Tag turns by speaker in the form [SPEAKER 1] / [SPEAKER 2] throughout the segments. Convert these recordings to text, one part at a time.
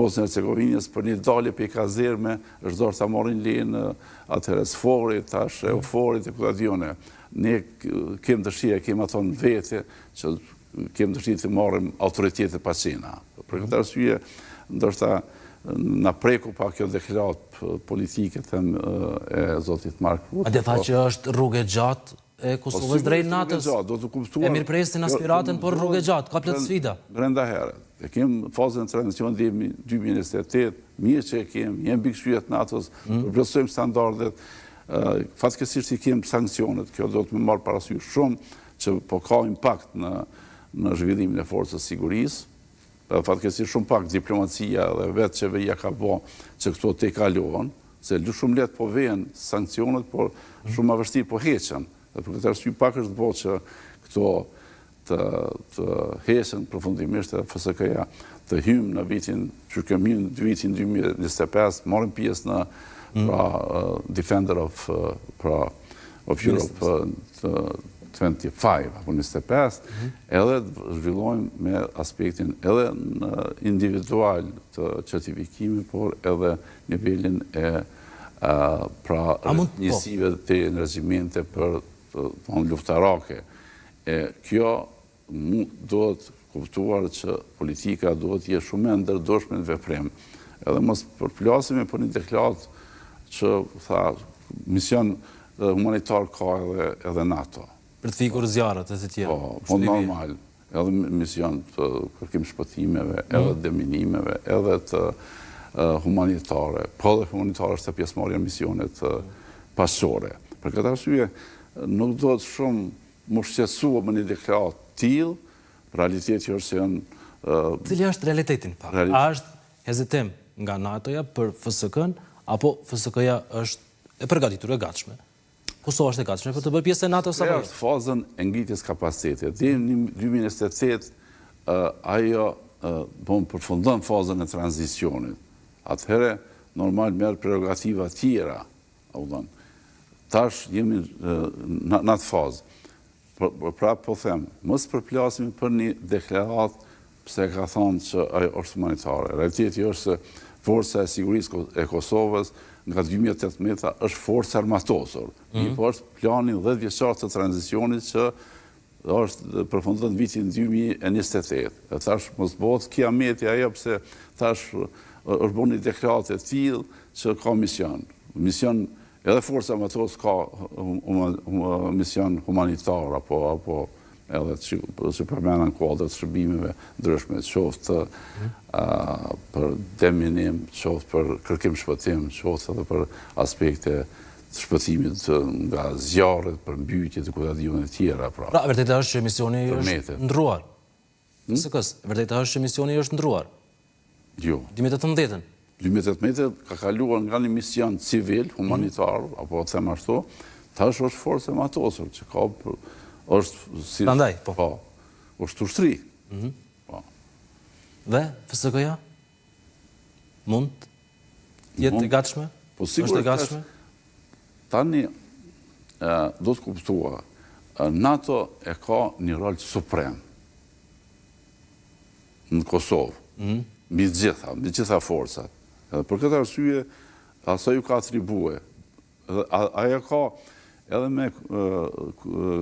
[SPEAKER 1] Bosnjë Hercegovinës për një dalje për i kazerme, është dorë të morin linë atëherë sforit, tash euforit e këtë adjone. Ne kemë dëshirë, kemë ato në vete, që kemë dëshirë të marrim autoritetet pacina. Për këtë arsye, ndoshta na preku pa kjo deklarat politike e zotit Mark Rutte.
[SPEAKER 2] A dhe tha që është rrugë e gjatë e Kosovës drejt NATO-s? E mirëpresin aspiratën, por rrugë e gjatë, ka plot sfida.
[SPEAKER 1] Brenda herë. E kemë fazën të tranzicionit dhe 2028, mirë që e kemë, jemë bikëshyet NATO-s, përplotësojmë standardet, fatkesisht i kemë sankcionet, kjo do të me marrë parasysh shumë që po ka impakt në zhvillimin e forcës sigurisë, fatkesisht shumë pak diplomacia dhe vetë qeveria ka bo që këto te kalohën, se shumë letë po vjen sankcionet, por shumë ma vështirë po heqen. Dhe për këtë arsye pak është bo që këto të heqen përfundimisht e FSK-ja të hymë në vitin që kemi në vitin 2025, marrim pjesë në Defender of Europe 25, apo 25, edhe zhvillojmë me aspektin edhe në individual të certifikimi, por edhe nivelin e njësive të regjimente për luftarake. Kjo do të kuptuar që politika do të jetë shumë e ndërdoshme në veprim. Edhe mos përplasemi për një deklarat që tha mision humanitar ka edhe NATO.
[SPEAKER 2] Për të fikur zjarët e të tjerë.
[SPEAKER 1] Po normal. Edhe mision të kërkim shpëtimeve, edhe deminimeve, edhe të humanitare. Po dhe humanitare është të pjesëmarrja misionet pasore. Për këtë arsye, nuk do të shumë më shqetësua më një deklarat tillë, realiteti është se janë...
[SPEAKER 2] Cili është realitetin? A është hezitim nga NATO-ja për FSK-n, apo FSK-ja është e përgatitur, e gatshme? Kosova është e gatshme për të bërë pjesë e NATO-s apo jo?
[SPEAKER 1] Është fazën e ngritjes kapacitetit. Deri në 2028 ajo përfundon fazën e tranzicionit. Atëherë normal merr prerogativa tjera. Tash jemi në atë fazë. Pra po them, mos përplasemi për një deklarat pse ka thonë që ajo është humanitare. Realiteti është se Forca e Sigurisë e Kosovës nga 2018 është forcë armatosur. Një po është planin 10 vjeçar të tranzicionit që është përfundon në vitin 2028. E thash mos bëhet kiameti ajo pse thash është bërë një deklaratë e tillë që ka mision. Mision edhe forca armatosur ka mision humanitar apo edhe që përmenan kuadrat të shërbimeve ndryshme, qoftë për deminim, qoftë për kërkim shpëtim, qoftë edhe për aspekte të shpëtimit nga zjarret, për mbytje të kutadione tjera.
[SPEAKER 2] Pra, vërteta është që misioni është ndruar. Vërteta është që misioni është ndruar.
[SPEAKER 1] Jo.
[SPEAKER 2] 2018-ën.
[SPEAKER 1] 2018 ka kaluar nga një mision civil, humanitar, apo të them ashtu, tash është forcë armatosur, që ka është...
[SPEAKER 2] Prandaj, po.
[SPEAKER 1] Po, është ushtri.
[SPEAKER 2] Dhe, FSK-ja? Mund jetë e gatshme?
[SPEAKER 1] Po, sigur
[SPEAKER 2] gatshme?
[SPEAKER 1] Tani, do të kuptua, NATO e ka një rol suprem në Kosovë, mbi gjitha forcat. Për këtë arsye, aso ju ka atribue. Aja ka edhe me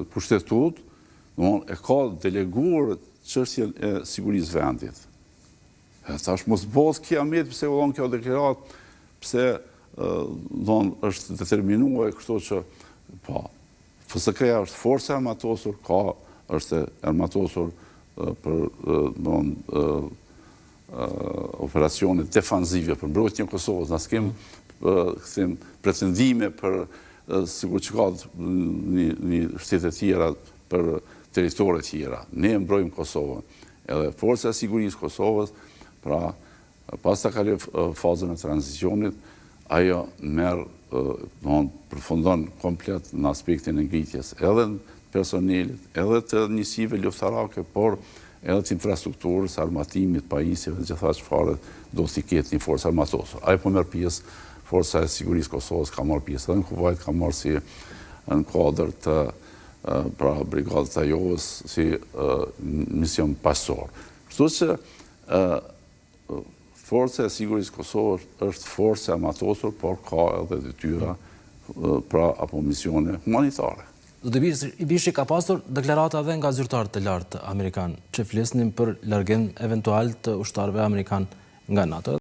[SPEAKER 1] kushtetut, e ka deleguar çështjen e sigurisë vendit. Tash mos bëhet kiamet pse u dhon kjo deklarat, pse është determinuar kështu që po FSK-ja është forca armatosur, është armatosur për operacionet defanzive për mbrojtjen e Kosovës. Na s'kem pretendime për sigur që ka një shtete tjera për teritore tjera. Ne mbrojmë Kosovën. Edhe forca e sigurisë Kosovës, pra pas ta kaloj fazën e tranzicionit, ajo përfundon komplet në aspektin e ngritjes edhe personelit, edhe të njësive luftarake, por edhe të infrastrukturës, armatimit, pajisjeve, gjitha çfarë do t'i ketë një forcë armatosur. Ajo po merr pjesë, Forca e Sigurisë Kosovës ka marrë pjesë, edhe në Kuvajt ka marrë si në kuadër të brigadës të Ajovës, si mision pasor. Kështu që Forca e Sigurisë Kosovës është forca e matosur, por ka edhe detyra apo misione humanitare.
[SPEAKER 2] Do të bishi ka pasur deklarata edhe nga zyrtarët e lartë amerikanë që flisnin për largim eventual të ushtarëve amerikanë nga NATO.